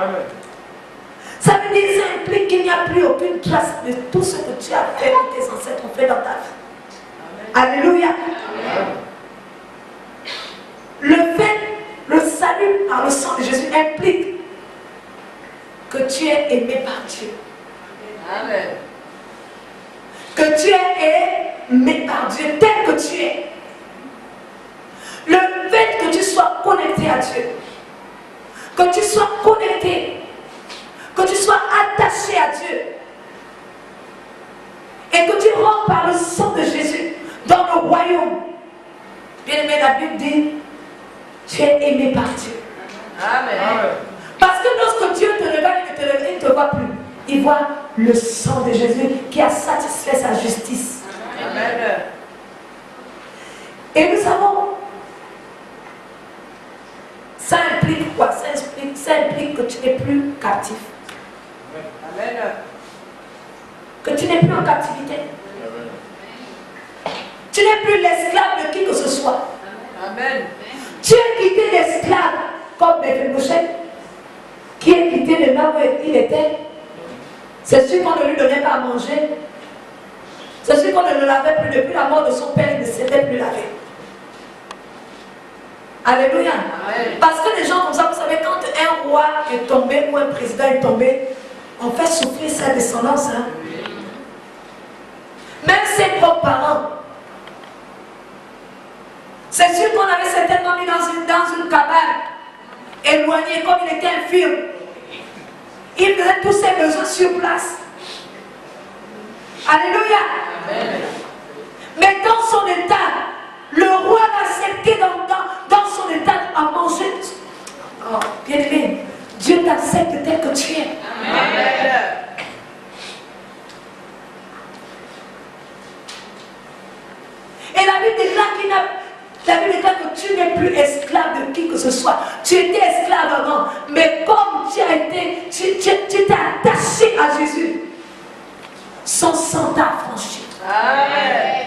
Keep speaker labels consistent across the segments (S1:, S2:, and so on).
S1: Amen.
S2: Ça veut dire, ça implique qu'il n'y a plus aucune trace de tout ce que tu as fait ou tes ancêtres ont fait dans ta vie. Amen. Alléluia. Amen. Le salut par le sang de Jésus implique que tu es aimé par Dieu. Amen. Que tu es aimé par Dieu tel que tu es. Le fait que tu sois connecté à Dieu, que tu sois connecté, que tu sois attaché à Dieu et que tu rentres par le sang de Jésus dans le royaume. Bien aimé, la Bible dit, tu es aimé par Dieu. Amen. Amen. Parce que lorsque Dieu te regarde, il ne te voit plus. Il voit le sang de Jésus qui a satisfait sa justice. Amen. Et nous savons, ça implique quoi? Ça implique que tu n'es plus captif. Amen. Que tu n'es plus en captivité. Amen. Tu n'es plus l'esclave de qui que ce soit. Amen. Tu es quitté l'esclave comme Mephibosheth, qui est quitté de là où il était. C'est sûr qu'on ne lui donnait pas à manger. C'est sûr qu'on ne le lavait plus. Depuis la mort de son père, il ne s'était plus lavé. Alléluia. Amen. Parce que les gens comme ça, vous savez, quand un roi est tombé ou un président est tombé, on fait souffrir sa descendance. Hein? Même ses propres parents. C'est sûr qu'on avait certainement mis dans une cabane, éloigné, comme il était infirme. Il faisait tous ses besoins sur place. Alléluia. Amen. Mais dans son état, le roi l'a accepté dans son état à manger. Oh, bien aimé, Dieu t'accepte tel que tu es. Amen. Et la Bible déclare que tu n'es plus esclave de qui que ce soit. Tu étais esclave avant, mais comme tu as été, tu t'es attaché à Jésus, son sang t'a affranchi. Amen.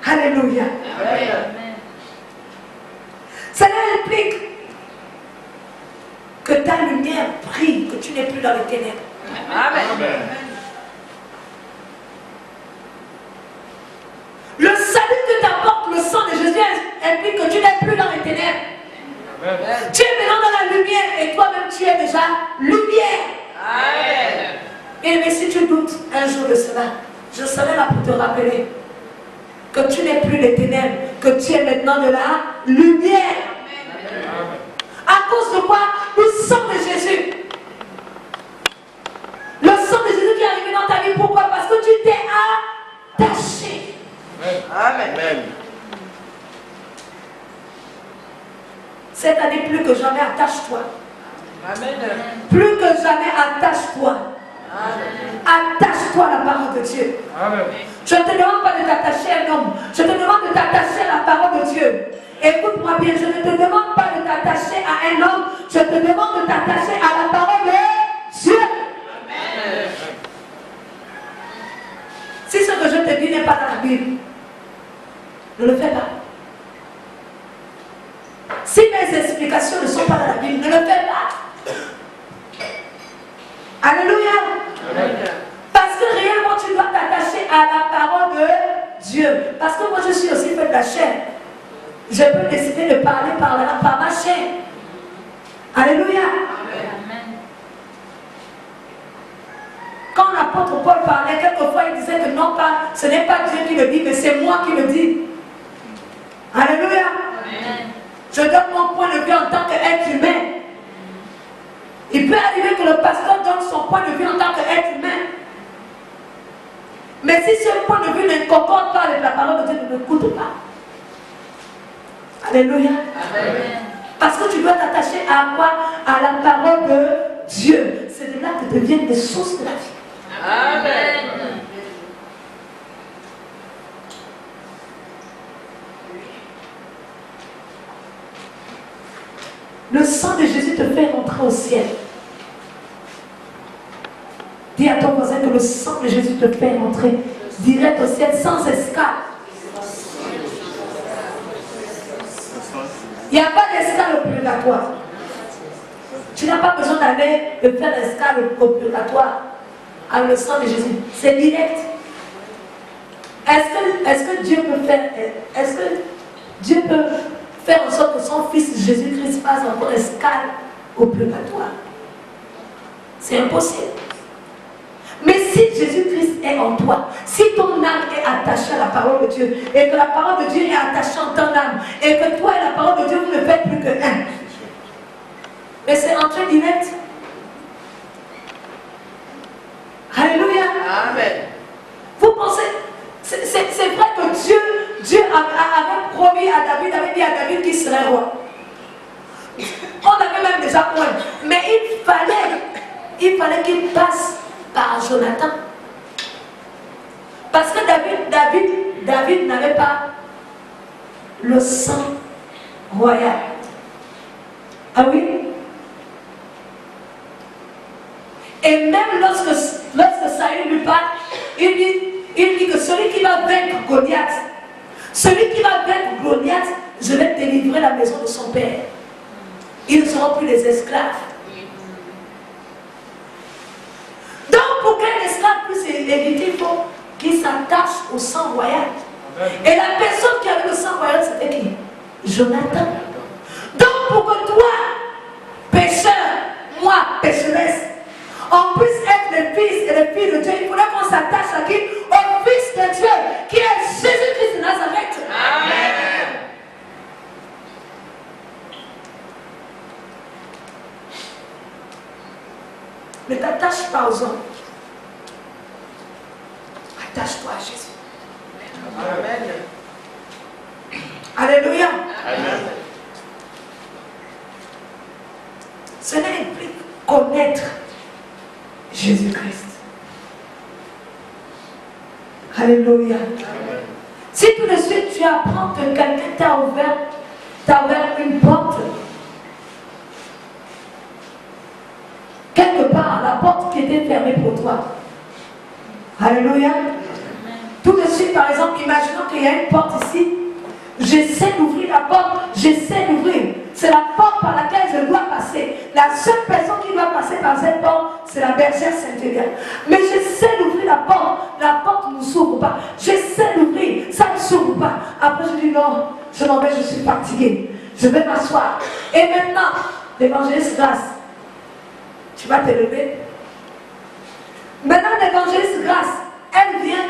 S2: Alléluia. Amen. Cela implique que ta lumière brille, que tu n'es plus dans les ténèbres. Amen. Amen. Le salut que t'apporte le sang de Jésus implique que tu n'es plus dans les ténèbres. Amen. Tu es maintenant dans la lumière et toi-même tu es déjà lumière. Amen. Et mais si tu doutes un jour de cela, je serai là pour te rappeler que tu n'es plus les ténèbres, que tu es maintenant de la lumière. Amen. À cause de quoi? Le sang de Jésus. Le sang de Jésus qui est arrivé dans ta vie. Pourquoi? Parce que tu t'es attaché. Amen. Amen. Cette année, plus que jamais, attache-toi. Amen. Plus que jamais, attache-toi. Attache-toi à la parole de Dieu. Amen. Je ne te demande pas de t'attacher à un homme. Je te demande de t'attacher à la parole de Dieu. Écoute-moi bien, je ne te demande pas de t'attacher à un homme. Je te demande de t'attacher à la parole de Dieu. Amen. Si ce que je te dis n'est pas dans la Bible, ne le fais pas. Si mes explications ne sont pas dans la Bible, ne le fais pas. Alléluia. Amen. Parce que réellement tu dois t'attacher à la parole de Dieu. Parce que moi je suis aussi fait de la chair. Je peux décider de parler par ma chair. Alléluia. Amen. Quand l'apôtre Paul parlait, quelquefois il disait que non pas, ce n'est pas Dieu qui le dit, mais c'est moi qui le dis. Alléluia. Amen. Je donne mon point de vue en tant qu'être humain. Il peut arriver que le pasteur donne son point de vue en tant qu'être humain. Mais si ce point de vue ne concorde pas avec la parole de Dieu, ne m'écoute pas. Alléluia. Amen. Parce que tu dois t'attacher à quoi? À la parole de Dieu. C'est de là que deviennent les sources de la vie. Amen. Le sang de Jésus te fait rentrer au ciel. Dis à ton voisin que le sang de Jésus te fait rentrer direct au ciel sans escale. Il n'y a pas d'escale au plus purgatoire. Tu n'as pas besoin d'aller faire l'escale au purgatoire avec le sang de Jésus. C'est direct. Est-ce que Dieu peut faire en sorte que son fils Jésus-Christ fasse encore escale au purgatoire? C'est impossible. Mais si Jésus-Christ est en toi, si ton âme est attachée à la parole de Dieu, et que la parole de Dieu est attachée en ton âme, et que toi et la parole de Dieu, vous ne faites plus que un. Mais c'est entrée directe. Alléluia. Amen. Vous pensez, c'est vrai que Dieu avait promis à David, avait dit à David qu'il serait roi. On avait même déjà point. Mais il fallait qu'il passe par Jonathan. Parce que David n'avait pas le sang royal. Ah oui? Et même lorsque Saül lui parle, il dit que celui qui va vaincre Goliath, je vais délivrer la maison de son père. Ils ne seront plus des esclaves. Donc pour qu'un esclave puisse éviter, il faut qu'il s'attache au sang royal. Et la personne qui avait le sang royal, c'était qui? Jonathan. Donc pour que toi, pécheur, moi, pécheresse, on puisse être les fils et les filles de Dieu, il faudrait qu'on s'attache à qui? Au Fils de Dieu, qui est Jésus-Christ de Nazareth. Amen. Ne t'attache pas aux hommes. Attache-toi à Jésus. Amen. Alléluia. Amen. Cela implique connaître Jésus-Christ. Alléluia. Amen. Si tout de suite tu apprends que quelqu'un t'a ouvert une porte, quelque part, la porte qui était fermée pour toi. Alléluia. Amen. Tout de suite, par exemple, imaginons qu'il y a une porte ici. J'essaie d'ouvrir la porte, j'essaie d'ouvrir. C'est la porte par laquelle je dois passer. La seule personne qui doit passer par cette porte, c'est la bergère Sainte-Hélène. Mais j'essaie d'ouvrir la porte ne s'ouvre pas. J'essaie d'ouvrir, ça ne s'ouvre pas. Après je dis non, je m'en vais, je suis fatiguée. Je vais m'asseoir. Et maintenant, l'évangéliste Grâce, tu vas te lever. Maintenant, l'évangéliste Grâce, elle vient,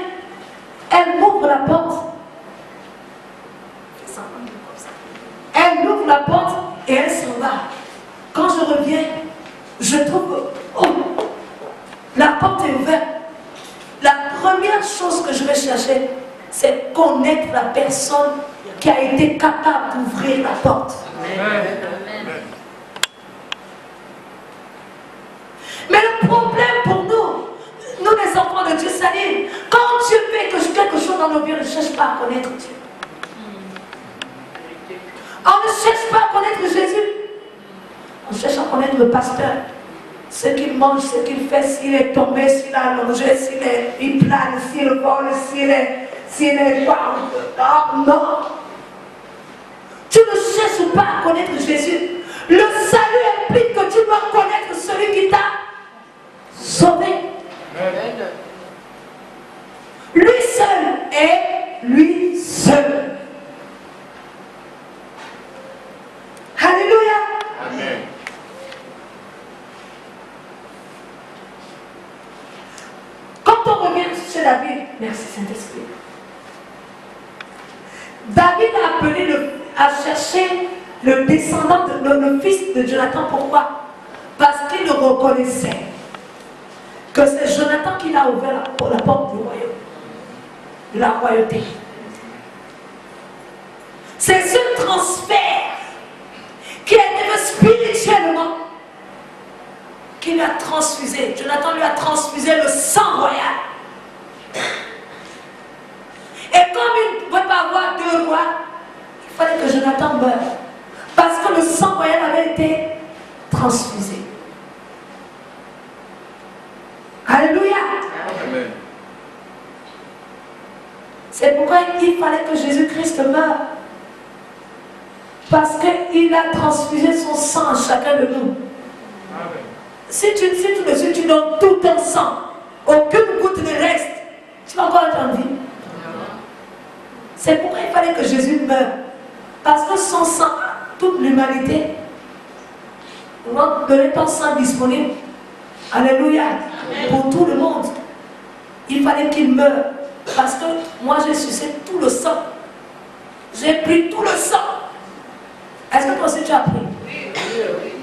S2: elle m'ouvre la porte. Elle m'ouvre la porte et elle s'en va. Quand je reviens, je trouve que la porte est ouverte. La première chose que je vais chercher, c'est connaître la personne qui a été capable d'ouvrir la porte. Amen. Mais le problème pour nous les enfants de Dieu, c'est-à-dire, quand Dieu fait quelque chose dans nos vies, on ne cherche pas à connaître Dieu. On ne cherche pas à connaître Jésus. On cherche à connaître le pasteur. Ce qu'il mange, ce qu'il fait, s'il est tombé, s'il a allongé, il plane, s'il vole, s'il est non. Tu ne cherches pas à connaître Jésus. Le salut implique que tu dois connaître celui qui t'a sauvé. Amen. Lui seul et lui seul. Alléluia. Amen. Quand on revient chez David, merci Saint-Esprit. David a appelé à chercher le descendant, le fils de Jonathan. Pourquoi? Parce qu'il reconnaissait que c'est Jonathan qui l'a ouvert la porte du royaume, de la royauté. C'est ce transfert qui a été fait spirituellement, qui lui a transfusé. Jonathan lui a transfusé le sang royal. Et comme il ne pouvait pas avoir deux rois, il fallait que Jonathan meure. Parce que le sang royal avait été transfusé. Alléluia. Amen. C'est pourquoi il fallait que Jésus-Christ meure. Parce qu'il a transfusé son sang à chacun de nous. Si tu donnes tout ton sang, aucune goutte ne reste, tu vas encore être en vie. C'est pourquoi il fallait que Jésus meure. Parce que son sang, toute l'humanité, va donner ton sang disponible. Alléluia. Pour tout le monde. Il fallait qu'il meure. Parce que moi j'ai sucé tout le sang. J'ai pris tout le sang. Est-ce que toi aussi tu as pris?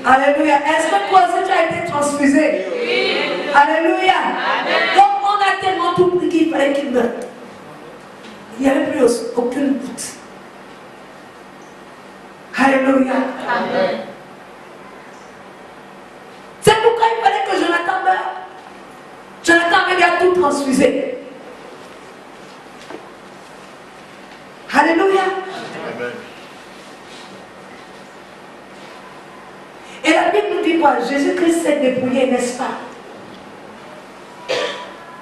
S2: Alléluia. Est-ce que toi aussi tu as été transfusé? Oui. Alléluia. Amen. Donc on a tellement tout pris qu'il fallait qu'il meure. Il n'y avait plus aucune goutte. Alléluia. Amen. C'est pourquoi il fallait que Jonathan meure. Jonathan avait déjà tout transfusé. Alléluia. Amen. Et la Bible nous dit quoi? Jésus-Christ s'est dépouillé, n'est-ce pas?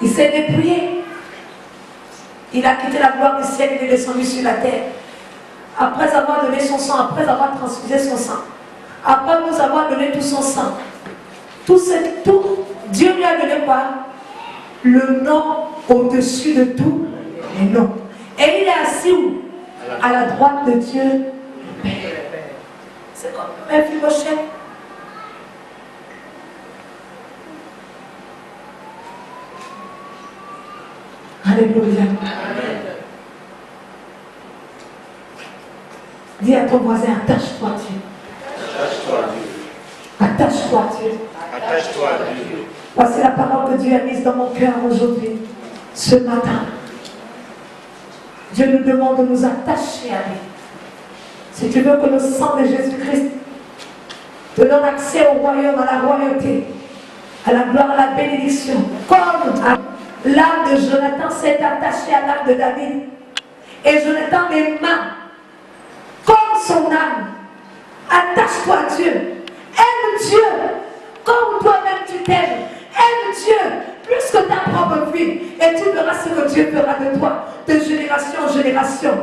S2: Il s'est dépouillé. Il a quitté la gloire du ciel, il est descendu sur la terre. Après avoir donné son sang, après avoir transfusé son sang, après nous avoir donné tout son sang, tout, Dieu lui a donné quoi? Le nom au-dessus de tous les noms. Et il est assis où? À la droite de Dieu. C'est comme Mephibosheth. Alléluia. Amen. Dis à ton voisin, attache-toi à Dieu. Attache-toi à Dieu. Attache-toi à Dieu. Attache-toi à Dieu. Voici la parole que Dieu a mise dans mon cœur aujourd'hui, ce matin. Dieu nous demande de nous attacher à lui. Si tu veux que le sang de Jésus-Christ te donne accès au royaume, à la royauté, à la gloire, à la bénédiction, comme l'âme de Jonathan s'est attachée à l'âme de David. Et Jonathan l'aima comme son âme. Attache-toi à Dieu. Aime Dieu comme toi-même tu t'aimes. Aime Dieu plus que ta propre vie. Et tu verras ce que Dieu fera de toi, de génération en génération.